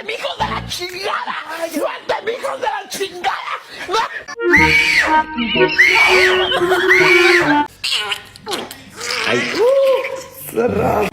mi hijo de la chingada! ¡Suelta mi hijo de la chingada! Ay, cerrado.